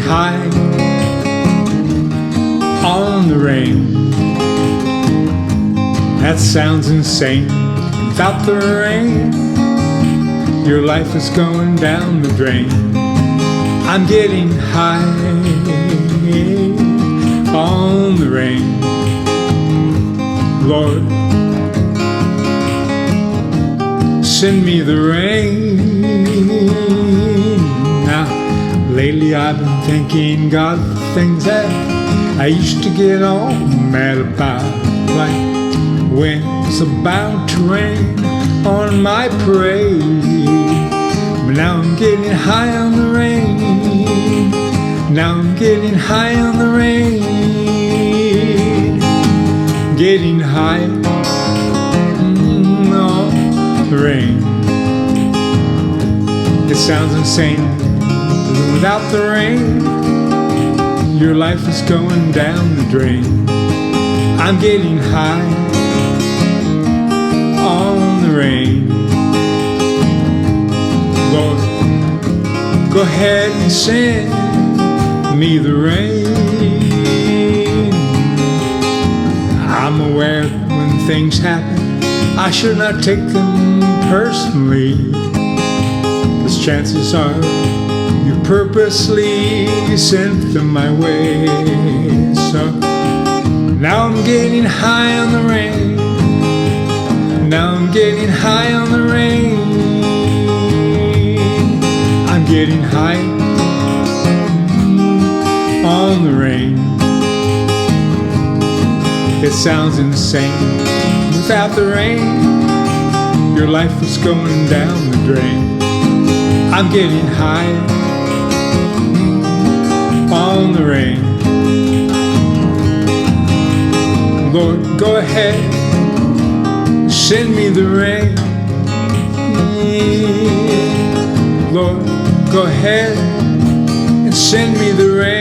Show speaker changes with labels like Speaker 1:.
Speaker 1: high on the rain. That sounds insane. Without the rain, your life is going down the drain. I'm getting high on the rain. Lord, send me the rain. Now, lately I've been thanking God for things that I used to get all mad about, like when it's about to rain on my parade. But now I'm getting high on the rain. Now I'm getting high on the rain. Getting high on the rain. It sounds insane, but without the rain, your life is going down the drain. I'm getting high on the rain. Lord, go ahead and send me the rain. I'm aware that when things happen, I should not take them personally, 'cause chances are you purposely sent them my way. So now I'm getting high on the rain. Now I'm getting high on the rain. I'm getting high on the rain. It sounds insane. Without the rain, your life is going down the drain. I'm getting high on the rain. Lord, go ahead, send me the rain. Lord, go ahead and send me the rain.